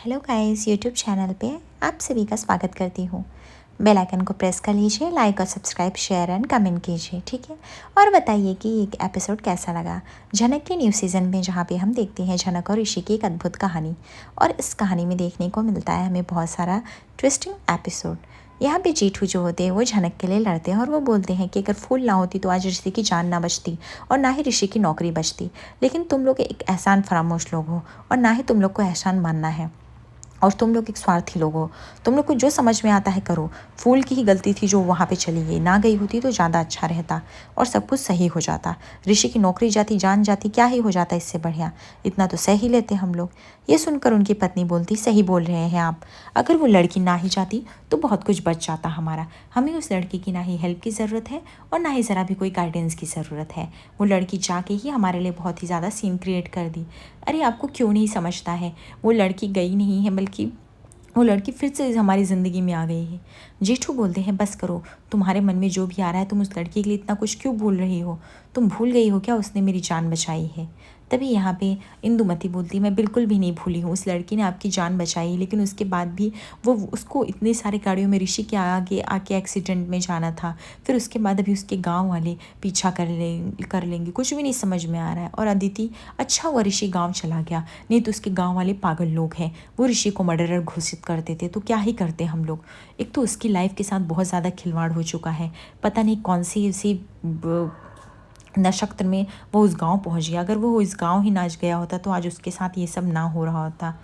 Hello guys, YouTube channel पे आप सभी का स्वागत करती हूँ। बेल आइकन को प्रेस कर लीजिए, लाइक और सब्सक्राइब, शेयर एंड कमेंट कीजिए, ठीक है। और बताइए कि ये एपिसोड कैसा लगा। झनक के न्यू सीज़न में जहाँ पे हम देखते हैं झनक और ऋषि की एक अद्भुत कहानी, और इस कहानी में देखने को मिलता है हमें बहुत सारा ट्विस्टिंग एपिसोड। यहाँ पे जेठू जो होते हैं वो झनक के लिए लड़ते हैं और वो बोलते हैं कि अगर फूल ना होती तो आज ऋषि की जान ना बचती और ना ही ऋषि की नौकरी बचती, लेकिन तुम लोग एक एहसान फरामोश लोग हो और ना ही तुम लोग को एहसान मानना है, और तुम लोग एक स्वार्थी लोग हो। तुम लोग को जो समझ में आता है करो। फूल की ही गलती थी जो वहाँ पे चली गई, ना गई होती तो ज़्यादा अच्छा रहता और सब कुछ सही हो जाता। ऋषि की नौकरी जाती, जान जाती, क्या ही हो जाता इससे बढ़िया। इतना तो सह ही लेते हम लोग। ये सुनकर उनकी पत्नी बोलती, सही बोल रहे हैं आप। अगर वो लड़की ना ही जाती तो बहुत कुछ बच जाता हमारा। हमें उस लड़की की ना ही हेल्प की ज़रूरत है और ना ही ज़रा भी कोई गाइडेंस की ज़रूरत है। वो लड़की जाके ही हमारे लिए बहुत ही ज़्यादा सीन क्रिएट कर दी। अरे आपको क्यों नहीं समझता है, वो लड़की गई नहीं है, बल्कि वो लड़की फिर से हमारी ज़िंदगी में आ गई है। जेठू बोलते हैं, बस करो, तुम्हारे मन में जो भी आ रहा है, तुम उस लड़की के लिए इतना कुछ क्यों भूल रही हो। तुम भूल गई हो क्या उसने मेरी जान बचाई है। तभी यहाँ पे इंदुमती बोलती, मैं बिल्कुल भी नहीं भूली हूँ। उस लड़की ने आपकी जान बचाई, लेकिन उसके बाद भी वो उसको इतनी सारी गाड़ियों में ऋषि के आगे आके एक्सीडेंट में जाना था। फिर उसके बाद अभी उसके गाँव वाले पीछा कर लेंगे, कुछ भी नहीं समझ में आ रहा है। और अदिति, अच्छा हुआ ऋषि गाँव चला गया, नहीं तो उसके गाँव वाले पागल लोग हैं, वो ऋषि को मर्डरर घोषित कर देते तो क्या ही करते हम लोग। एक तो उसकी लाइफ के साथ बहुत ज़्यादा खिलवाड़ हो चुका है, पता नहीं कौन सी उसी नक्षत्र में वो उस गांव पहुंच गया। अगर वो इस गांव ही ना गया होता तो आज उसके साथ ये सब ना हो रहा होता।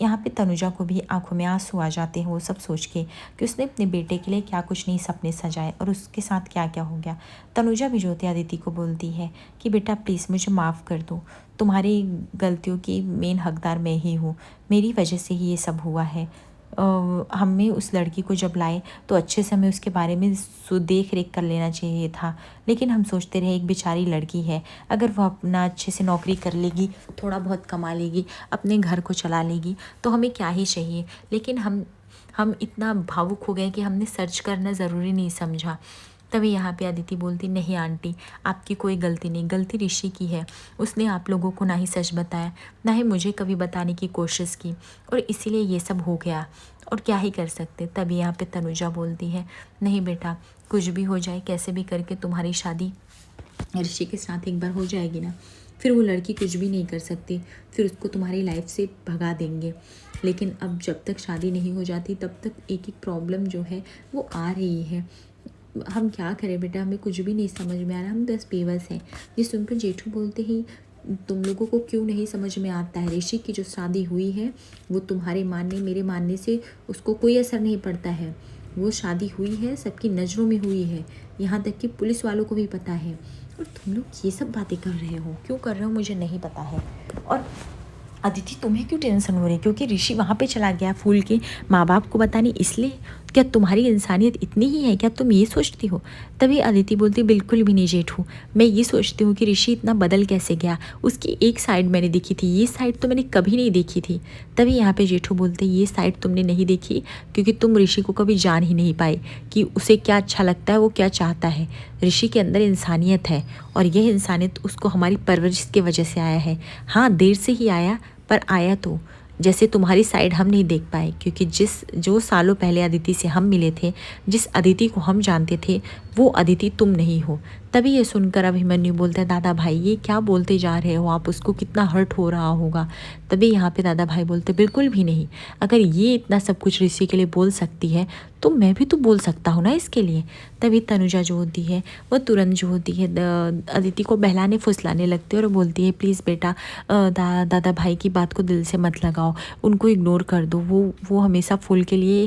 यहाँ पे तनुजा को भी आंखों में आंसू आ जाते हैं वो सब सोच के कि उसने अपने बेटे के लिए क्या कुछ नहीं सपने सजाए और उसके साथ क्या क्या हो गया। तनुजा भी ज्योति आदित्य को बोलती है कि बेटा प्लीज़ मुझे माफ़ कर दो, तुम्हारी गलतियों की मेन हकदार मैं ही हूँ, मेरी वजह से ही ये सब हुआ है। हमें उस लड़की को जब लाए तो अच्छे से हमें उसके बारे में देख रेख कर लेना चाहिए था, लेकिन हम सोचते रहे एक बेचारी लड़की है, अगर वो अपना अच्छे से नौकरी कर लेगी, थोड़ा बहुत कमा लेगी, अपने घर को चला लेगी तो हमें क्या ही चाहिए। लेकिन हम इतना भावुक हो गए कि हमने सर्च करना ज़रूरी नहीं समझा। तभी यहाँ पे अदिति बोलती, नहीं आंटी, आपकी कोई गलती नहीं, गलती ऋषि की है। उसने आप लोगों को ना ही सच बताया, ना ही मुझे कभी बताने की कोशिश की, और इसीलिए ये सब हो गया, और क्या ही कर सकते। तभी यहाँ पे तनुजा बोलती है, नहीं बेटा, कुछ भी हो जाए, कैसे भी करके तुम्हारी शादी ऋषि के साथ एक बार हो जाएगी ना, फिर वो लड़की कुछ भी नहीं कर सकती, फिर उसको तुम्हारी लाइफ से भगा देंगे। लेकिन अब जब तक शादी नहीं हो जाती तब तक एक एक प्रॉब्लम जो है वो आ रही है। हम क्या करें बेटा, हमें कुछ भी नहीं समझ में आ रहा, हम बस बेबस हैं। ये सुनकर जेठू बोलते ही, तुम लोगों को क्यों नहीं समझ में आता है, ऋषि की जो शादी हुई है वो तुम्हारे मानने मेरे मानने से उसको कोई असर नहीं पड़ता है। वो शादी हुई है, सबकी नज़रों में हुई है, यहाँ तक कि पुलिस वालों को भी पता है, और तुम लोग ये सब बातें कर रहे हो, क्यों कर रहे हो मुझे नहीं पता है। और अदिति, तुम्हें क्यों टेंशन हो रही है, क्योंकि ऋषि वहाँ पे चला गया फूल के माँ बाप को बताने, इसलिए? क्या तुम्हारी इंसानियत इतनी ही है, क्या तुम ये सोचती हो? तभी अदिति बोलती, बिल्कुल भी नहीं जेठू, मैं ये सोचती हूँ कि ऋषि इतना बदल कैसे गया। उसकी एक साइड मैंने देखी थी, ये साइड तो मैंने कभी नहीं देखी थी। तभी यहाँ पे जेठू बोलते, ये साइड तुमने नहीं देखी क्योंकि तुम ऋषि को कभी जान ही नहीं पाए कि उसे क्या अच्छा लगता है, वो क्या चाहता है। ऋषि के अंदर इंसानियत है, और यह इंसानियत उसको हमारी परवरिश की वजह से आया है। हाँ, देर से ही आया, पर आया तो। जैसे तुम्हारी साइड हम नहीं देख पाए, क्योंकि जो सालों पहले अदिति से हम मिले थे, जिस अदिति को हम जानते थे, वो अदिति तुम नहीं हो। तभी ये सुनकर अभिमन्यु बोलता है, दादा भाई ये क्या बोलते जा रहे हो आप, उसको कितना हर्ट हो रहा होगा। तभी यहाँ पे दादा भाई बोलते, बिल्कुल भी नहीं, अगर ये इतना सब कुछ ऋषि के लिए बोल सकती है तो मैं भी तो बोल सकता हूँ ना इसके लिए। तभी तनुजा जो होती है वो तुरंत जो होती है अदिति को बहलाने फुसलाने लगती है और बोलती है, प्लीज़ बेटा, दादा भाई की बात को दिल से मत लगाओ, उनको इग्नोर कर दो। वो हमेशा फूल के लिए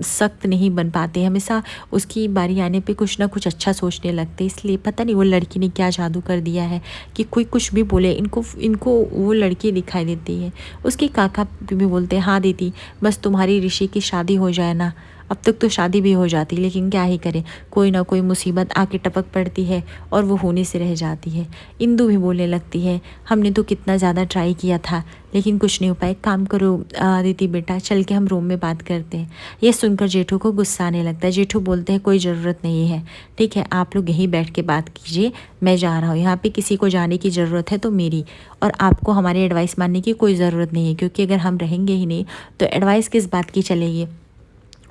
सख्त नहीं बन पाते, हमेशा उसकी बारी आने पे कुछ ना कुछ अच्छा सोचने लगते। इसलिए पता नहीं वो लड़की ने क्या जादू कर दिया है कि कोई कुछ भी बोले इनको वो लड़की दिखाई देती है। उसके काका भी बोलते हैं, हाँ दीदी, बस तुम्हारी ऋषि की शादी हो जाए ना, अब तक तो शादी भी हो जाती, लेकिन क्या ही करें, कोई ना कोई मुसीबत आके टपक पड़ती है और वो होने से रह जाती है। इंदु भी बोलने लगती है, हमने तो कितना ज़्यादा ट्राई किया था लेकिन कुछ नहीं हो पाया। काम करो अदिति बेटा, चल के हम रूम में बात करते हैं। ये सुनकर जेठू को गुस्सा आने लगता है। जेठू बोलते हैं कोई ज़रूरत नहीं है, ठीक है आप लोग यहीं बैठ के बात कीजिए, मैं जा रहा हूँ। यहाँ पे किसी को जाने की ज़रूरत है तो मेरी, और आपको हमारी एडवाइस मानने की कोई ज़रूरत नहीं है, क्योंकि अगर हम रहेंगे ही नहीं तो एडवाइस किस बात की चलेगी,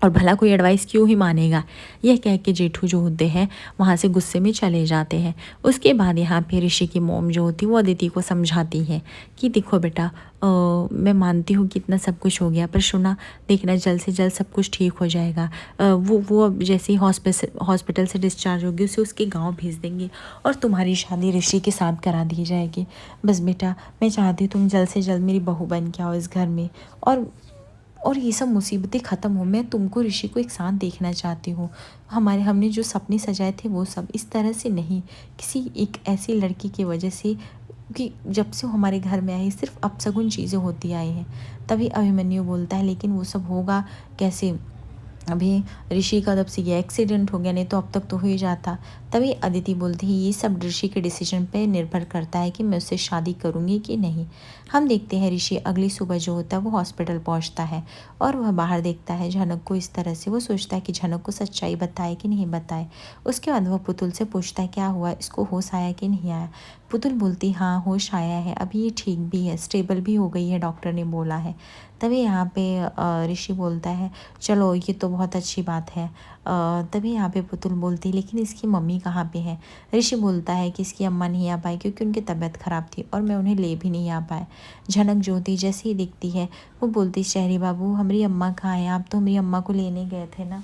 और भला कोई एडवाइस क्यों ही मानेगा। यह कह के जेठू जो होते हैं वहाँ से गुस्से में चले जाते हैं। उसके बाद यहाँ पे ऋषि की मोम जो होती है वो अदिति को समझाती है कि देखो बेटा, मैं मानती हूँ कि इतना सब कुछ हो गया, पर सुना देखना जल्द से जल्द सब कुछ ठीक हो जाएगा। वो अब जैसे ही हॉस्पिटल से डिस्चार्ज होगी उसे उसके गाँव भेज देंगे और तुम्हारी शादी ऋषि के साथ करा दी जाएगी। बस बेटा मैं चाहती हूँ तुम जल्द से जल्द मेरी बहू बन के आओ इस घर में, और ये सब मुसीबतें ख़त्म हो। मैं तुमको ऋषि को एक साथ देखना चाहती हूँ। हमने जो सपने सजाए थे वो सब इस तरह से नहीं, किसी एक ऐसी लड़की की वजह से कि जब से वो हमारे घर में आई सिर्फ अपशगुन चीज़ें होती आई हैं। तभी अभिमन्यु बोलता है लेकिन वो सब होगा कैसे, अभी ऋषि का तब से ये एक्सीडेंट हो गया, नहीं तो अब तक तो हो ही जाता। तभी अदिति बोलती है ये सब ऋषि के डिसीजन पे निर्भर करता है कि मैं उससे शादी करूँगी कि नहीं। हम देखते हैं ऋषि अगली सुबह जो होता है वो हॉस्पिटल पहुँचता है और वह बाहर देखता है झनक को इस तरह से। वो सोचता है कि झनक को सच्चाई बताए कि नहीं बताए। उसके बाद वह पुतुल से पूछता है क्या हुआ, इसको होश आया कि नहीं आया। पुतुल बोलती हाँ होश आया है, अभी ये ठीक भी है, स्टेबल भी हो गई है, डॉक्टर ने बोला है। तभी यहाँ पे ऋषि बोलता है चलो ये तो बहुत अच्छी बात है। तभी यहाँ पे पुतुल बोलती है लेकिन इसकी मम्मी कहाँ पे है। ऋषि बोलता है कि इसकी अम्मा नहीं आ पाई क्योंकि उनकी तबीयत ख़राब थी और मैं उन्हें ले भी नहीं आ पाए। झनक ज्योति जैसे ही दिखती है वो बोलती शहरी बाबू हमारी अम्मा कहाँ है, आप तो हमारी अम्मा को लेने गए थे ना।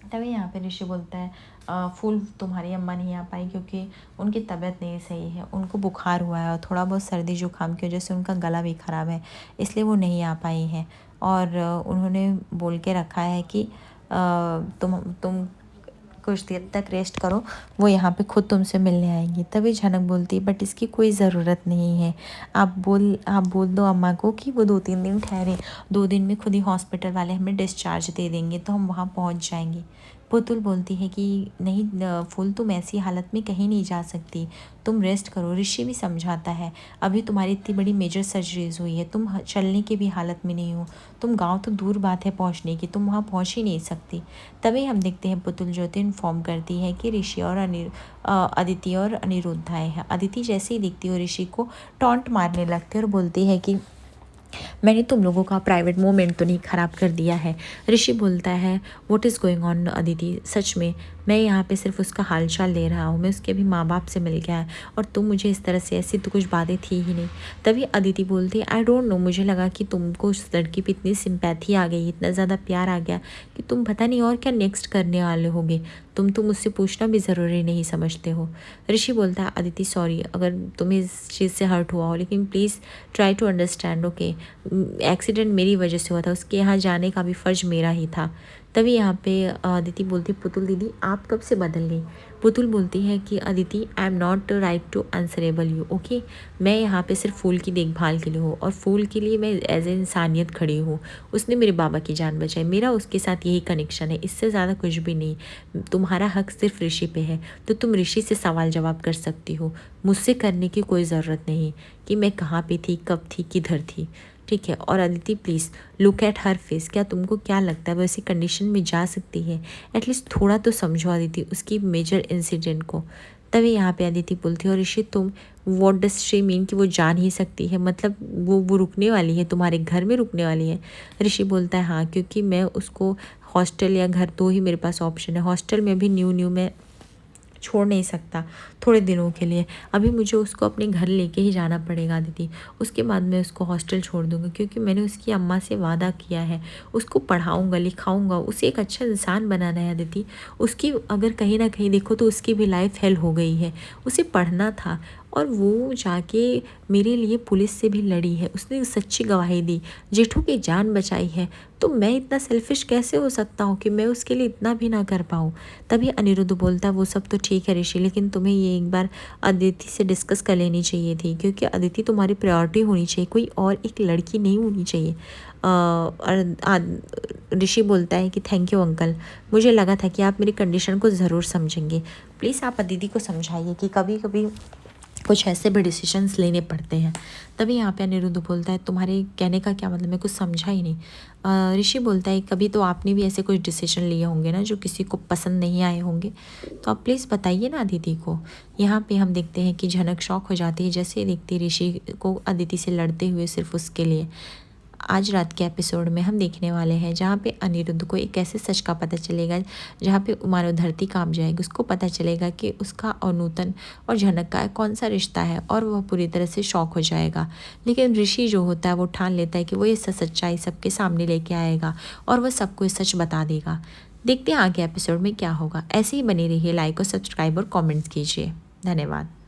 तभी यहाँ पे ऋषि बोलता है फूल तुम्हारी अम्मा नहीं आ पाई क्योंकि उनकी तबीयत नहीं सही है, उनको बुखार हुआ है और थोड़ा बहुत सर्दी जुकाम की वजह से उनका गला भी ख़राब है, इसलिए वो नहीं आ पाई हैं। और उन्होंने बोल के रखा है कि तुम कुछ देर तक रेस्ट करो, वो यहाँ पे खुद तुमसे मिलने आएंगी। तभी झनक बोलती है बट इसकी कोई ज़रूरत नहीं है, आप बोल दो अम्मा को कि वो 2-3 दिन ठहरे, 2 दिन में खुद ही हॉस्पिटल वाले हमें डिस्चार्ज दे देंगे तो हम वहाँ पहुँच जाएंगे। पुतुल बोलती है कि नहीं फूल तुम ऐसी हालत में कहीं नहीं जा सकती, तुम रेस्ट करो। ऋषि भी समझाता है अभी तुम्हारी इतनी बड़ी मेजर सर्जरीज हुई है, तुम चलने की भी हालत में नहीं हो, तुम गांव तो दूर बात है पहुंचने की, तुम वहां पहुंच ही नहीं सकती। तभी हम देखते हैं पुतुल ज्योति इन्फॉर्म करती है कि ऋषि और अदिति और अनिरुद्ध आए हैं। अदिति जैसे ही दिखती है ऋषि को टॉन्ट मारने लगती है और बोलती है कि मैंने तुम लोगों का प्राइवेट मोमेंट तो नहीं ख़राब कर दिया है। ऋषि बोलता है what is going on Aditi, सच में मैं यहाँ पे सिर्फ उसका हालचाल ले रहा हूँ, मैं उसके अभी माँ बाप से मिल गया है और तुम मुझे इस तरह से, ऐसी तो कुछ बातें थी ही नहीं। तभी अदिति बोलती है आई डोंट नो, मुझे लगा कि तुमको उस लड़की पे इतनी सिंपैथी आ गई, इतना ज़्यादा प्यार आ गया कि तुम पता नहीं और क्या नेक्स्ट करने वाले होगे, तुम तो मुझसे पूछना भी ज़रूरी नहीं समझते हो। ऋषि बोलता है अदिति सॉरी अगर तुम्हें इस चीज़ से हर्ट हुआ हो, लेकिन please try to understand okay, accident मेरी वजह से हुआ था, उसके यहाँ जाने का भी फ़र्ज मेरा ही था। तभी यहाँ पे अदिति बोलती पुतुल दीदी आप कब से बदल गई। पुतुल बोलती है कि Aditi I am not right to answerable you okay, मैं यहाँ पे सिर्फ फूल की देखभाल के लिए हूँ और फूल के लिए मैं एज ए इंसानियत खड़ी हूँ। उसने मेरे बाबा की जान बचाई, मेरा उसके साथ यही कनेक्शन है, इससे ज़्यादा कुछ भी नहीं। तुम्हारा हक सिर्फ ऋषि पे है तो तुम ऋषि से सवाल जवाब कर सकती हो, मुझसे करने की कोई ज़रूरत नहीं कि मैं कहाँ पे थी, कब थी, किधर थी, ठीक है। और Aditi please look at her face, क्या तुमको क्या लगता है वैसी कंडीशन में जा सकती है, एटलीस्ट थोड़ा तो समझो अदिति उसकी मेजर इंसिडेंट को। तभी यहाँ पे अदिति बोलती है और ऋषि तुम व्हाट डज शी मीन कि वो जा नहीं सकती है, मतलब वो रुकने वाली है, तुम्हारे घर में रुकने वाली है। ऋषि बोलता है हाँ क्योंकि मैं उसको हॉस्टल या घर, दो ही मेरे पास ऑप्शन है। हॉस्टल में भी न्यू मैं छोड़ नहीं सकता थोड़े दिनों के लिए, अभी मुझे उसको अपने घर लेके ही जाना पड़ेगा दीदी, उसके बाद मैं उसको हॉस्टल छोड़ दूँगा क्योंकि मैंने उसकी अम्मा से वादा किया है, उसको पढ़ाऊँगा लिखाऊँगा, उसे एक अच्छा इंसान बनाना है दीदी। उसकी अगर कहीं ना कहीं देखो तो उसकी भी लाइफ हेल हो गई है, उसे पढ़ना था और वो जाके मेरे लिए पुलिस से भी लड़ी है, उसने सच्ची गवाही दी, जेठू की जान बचाई है। तो मैं इतना सेल्फिश कैसे हो सकता हूँ कि मैं उसके लिए इतना भी ना कर पाऊँ। तभी अनिरुद्ध बोलता है वो सब तो ठीक है ऋषि, लेकिन तुम्हें ये एक बार अदिति से डिस्कस कर लेनी चाहिए थी, क्योंकि अदिति तुम्हारी प्रायोरिटी होनी चाहिए, कोई और एक लड़की नहीं होनी चाहिए। और ऋषि बोलता है कि थैंक यू अंकल, मुझे लगा था कि आप मेरी कंडीशन को ज़रूर समझेंगे। प्लीज़ आप अदिति को समझाइए कि कभी कभी कुछ ऐसे भी डिसीजंस लेने पड़ते हैं। तभी यहाँ पे अनिरुद्ध बोलता है तुम्हारे कहने का क्या मतलब, मैं कुछ समझा ही नहीं। ऋषि बोलता है कभी तो आपने भी ऐसे कुछ डिसीजन लिए होंगे ना जो किसी को पसंद नहीं आए होंगे, तो आप प्लीज़ बताइए ना अदिति को। यहाँ पे हम देखते हैं कि झनक शॉक हो जाती है जैसे ही देखती है ऋषि को अदिति से लड़ते हुए सिर्फ उसके लिए। आज रात के एपिसोड में हम देखने वाले हैं जहाँ पे अनिरुद्ध को एक ऐसे सच का पता चलेगा जहाँ पे मानो धरती कांप जाएगी। उसको पता चलेगा कि उसका और नूतन और झनक का कौन सा रिश्ता है और वह पूरी तरह से शॉक हो जाएगा। लेकिन ऋषि जो होता है वो ठान लेता है कि वो ये सच्चाई सबके सामने लेके आएगा और वह सबको ये सच बता देगा। देखते हैं आगे एपिसोड में क्या होगा। ऐसे ही बने रहिए, लाइक और सब्सक्राइब और कॉमेंट्स कीजिए। धन्यवाद।